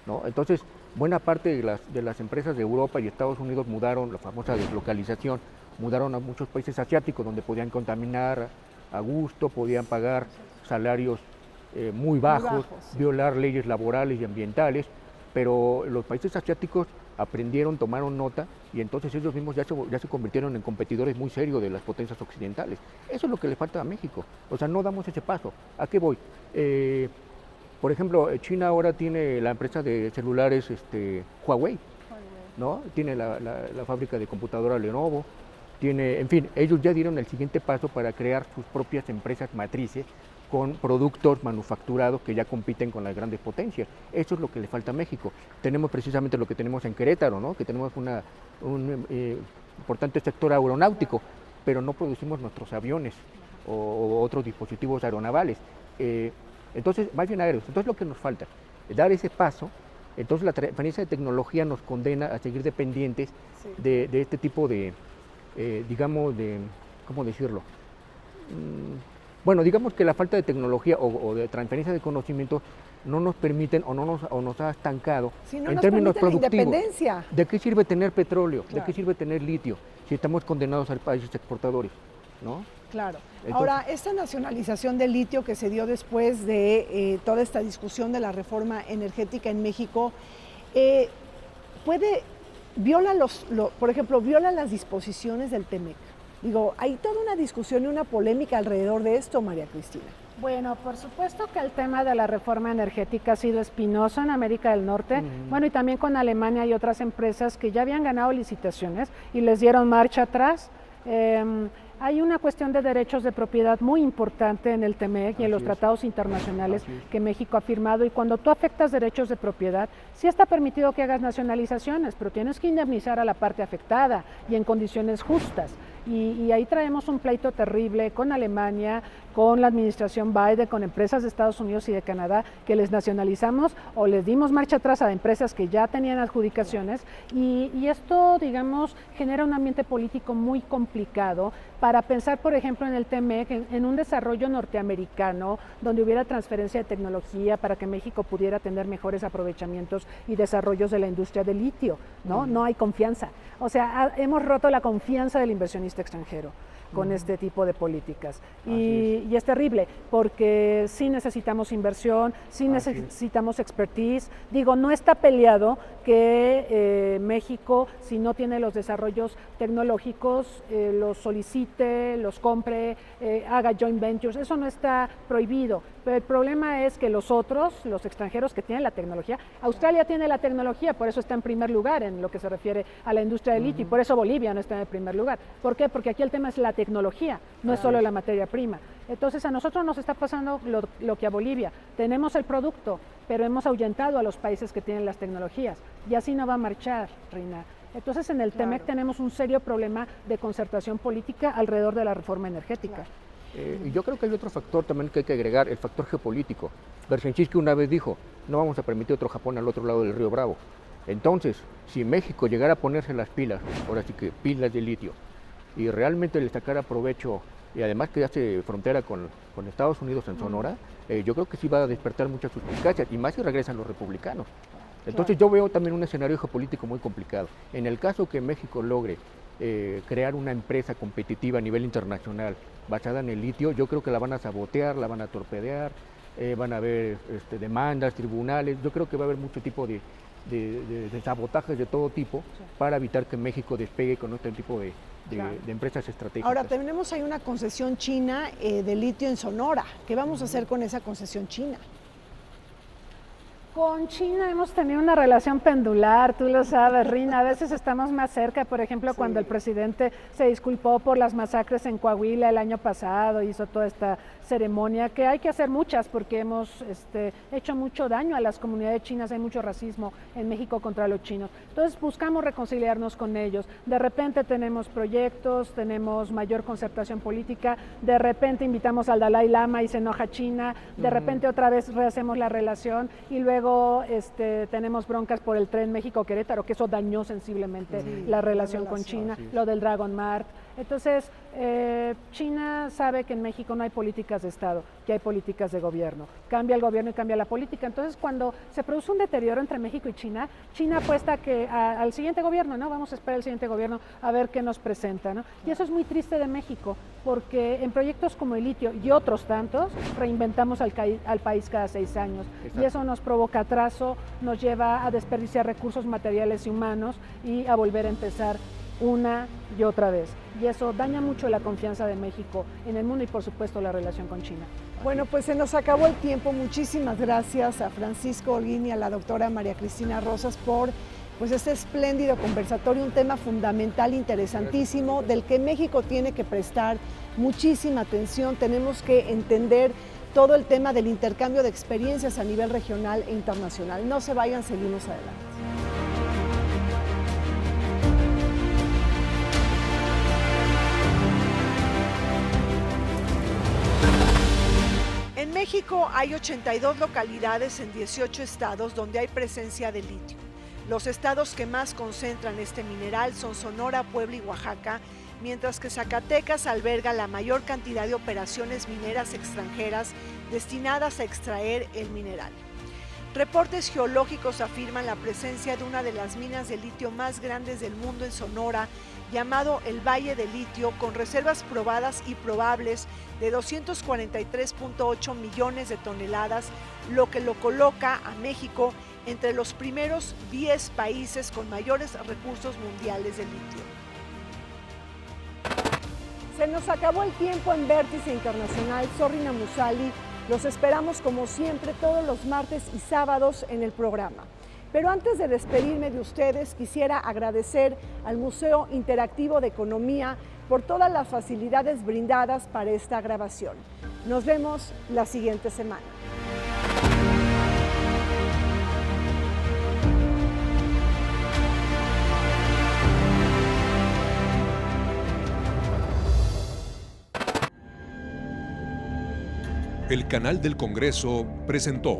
¿no? Entonces, buena parte de las empresas de Europa y Estados Unidos mudaron, la famosa deslocalización, mudaron a muchos países asiáticos donde podían contaminar a gusto, podían pagar salarios muy bajos, violar leyes laborales y ambientales, pero los países asiáticos aprendieron, tomaron nota y entonces ellos mismos ya se convirtieron en competidores muy serios de las potencias occidentales. Eso es lo que le falta a México, o sea, no damos ese paso. ¿A qué voy? Por ejemplo, China ahora tiene la empresa de celulares Huawei, ¿no? Tiene la fábrica de computadora Lenovo, en fin, ellos ya dieron el siguiente paso para crear sus propias empresas matrices con productos manufacturados que ya compiten con las grandes potencias. Eso es lo que le falta a México. Tenemos precisamente lo que tenemos en Querétaro, ¿no? Que tenemos un importante sector aeronáutico, pero no producimos nuestros aviones o otros dispositivos aeronavales. Entonces, más bien aéreos. Entonces, lo que nos falta es dar ese paso. Entonces, la transferencia de tecnología nos condena a seguir dependientes de este tipo de, digamos, ¿cómo decirlo? Bueno, digamos que la falta de tecnología o de transferencia de conocimiento no nos permiten o nos ha estancado en términos productivos. ¿De qué sirve tener petróleo? Claro. ¿De qué sirve tener litio si estamos condenados a países exportadores? ¿No? Claro. Ahora, esta nacionalización del litio que se dio después de toda esta discusión de la reforma energética en México, por ejemplo, viola las disposiciones del TEMEC. Digo, hay toda una discusión y una polémica alrededor de esto, María Cristina. Bueno, por supuesto que el tema de la reforma energética ha sido espinoso en América del Norte, bueno, y también con Alemania y otras empresas que ya habían ganado licitaciones y les dieron marcha atrás. Hay una cuestión de derechos de propiedad muy importante en el TEMEC y en los tratados internacionales que México ha firmado, y cuando tú afectas derechos de propiedad, sí está permitido que hagas nacionalizaciones, pero tienes que indemnizar a la parte afectada y en condiciones justas. Y ahí traemos un pleito terrible con Alemania, con la administración Biden, con empresas de Estados Unidos y de Canadá, que les nacionalizamos o les dimos marcha atrás a empresas que ya tenían adjudicaciones, y esto, digamos, genera un ambiente político muy complicado para pensar, por ejemplo, en el TEMEC, en un desarrollo norteamericano, donde hubiera transferencia de tecnología para que México pudiera tener mejores aprovechamientos y desarrollos de la industria del litio, ¿no? No hay confianza. O sea, hemos roto la confianza del inversionista extranjero con este tipo de políticas. Y es terrible, porque sí necesitamos inversión, sí necesitamos expertise. Digo, no está peleado que México, si no tiene los desarrollos tecnológicos, los solicite, los compre, haga joint ventures, eso no está prohibido. Pero el problema es que los extranjeros que tienen la tecnología, Australia tiene la tecnología, por eso está en primer lugar en lo que se refiere a la industria del litio, y por eso Bolivia no está en el primer lugar. ¿Por qué? Porque aquí el tema es la tecnología, no es solo la materia prima. Entonces a nosotros nos está pasando lo que a Bolivia. Tenemos el producto, pero hemos ahuyentado a los países que tienen las tecnologías, y así no va a marchar, Reina. Entonces en el TEMEC tenemos un serio problema de concertación política alrededor de la reforma energética. Y yo creo que hay otro factor también que hay que agregar, el factor geopolítico. Bersenchinsky una vez dijo, no vamos a permitir otro Japón al otro lado del río Bravo. Entonces, si México llegara a ponerse las pilas, ahora sí que pilas de litio, y realmente le sacara provecho, y además que hace frontera con Estados Unidos en Sonora, yo creo que sí va a despertar muchas suspicacias, y más si regresan los republicanos. Entonces yo veo también un escenario geopolítico muy complicado. En el caso que México logre crear una empresa competitiva a nivel internacional basada en el litio, yo creo que la van a sabotear, la van a torpedear, van a haber demandas, tribunales, yo creo que va a haber mucho tipo de sabotajes de todo tipo para evitar que México despegue con este tipo de empresas estratégicas. Ahora, tenemos ahí una concesión china de litio en Sonora. ¿Qué vamos a hacer con esa concesión china? Con China hemos tenido una relación pendular, tú lo sabes, Rina. A veces estamos más cerca, por ejemplo, cuando el presidente se disculpó por las masacres en Coahuila el año pasado, hizo toda esta ceremonia, que hay que hacer muchas porque hemos hecho mucho daño a las comunidades chinas, hay mucho racismo en México contra los chinos. Entonces buscamos reconciliarnos con ellos. De repente tenemos proyectos, tenemos mayor concertación política, de repente invitamos al Dalai Lama y se enoja China, de repente otra vez rehacemos la relación y luego tenemos broncas por el tren México-Querétaro, que eso dañó sensiblemente la relación con China, lo del Dragon Mart. Entonces, China sabe que en México no hay políticas de Estado, que hay políticas de gobierno. Cambia el gobierno y cambia la política. Entonces, cuando se produce un deterioro entre México y China, China apuesta que al siguiente gobierno, ¿no? Vamos a esperar al siguiente gobierno a ver qué nos presenta, ¿no? Y eso es muy triste de México, porque en proyectos como el litio y otros tantos, reinventamos al país cada 6 años. Exacto. Y eso nos provoca atraso, nos lleva a desperdiciar recursos materiales y humanos y a volver a empezar una y otra vez. Y eso daña mucho la confianza de México en el mundo y por supuesto la relación con China. Bueno, pues se nos acabó el tiempo. Muchísimas gracias a Francisco Holguín y a la doctora María Cristina Rosas por este espléndido conversatorio, un tema fundamental, interesantísimo, del que México tiene que prestar muchísima atención. Tenemos que entender todo el tema del intercambio de experiencias a nivel regional e internacional. No se vayan, seguimos adelante. En México hay 82 localidades en 18 estados donde hay presencia de litio. Los estados que más concentran este mineral son Sonora, Puebla y Oaxaca, mientras que Zacatecas alberga la mayor cantidad de operaciones mineras extranjeras destinadas a extraer el mineral. Reportes geológicos afirman la presencia de una de las minas de litio más grandes del mundo en Sonora, llamado el Valle de Litio, con reservas probadas y probables de 243.8 millones de toneladas, lo que lo coloca a México entre los primeros 10 países con mayores recursos mundiales de litio. Se nos acabó el tiempo en Vértice Internacional. Soy Rina Musali. Los esperamos como siempre todos los martes y sábados en el programa. Pero antes de despedirme de ustedes, quisiera agradecer al Museo Interactivo de Economía por todas las facilidades brindadas para esta grabación. Nos vemos la siguiente semana. El canal del Congreso presentó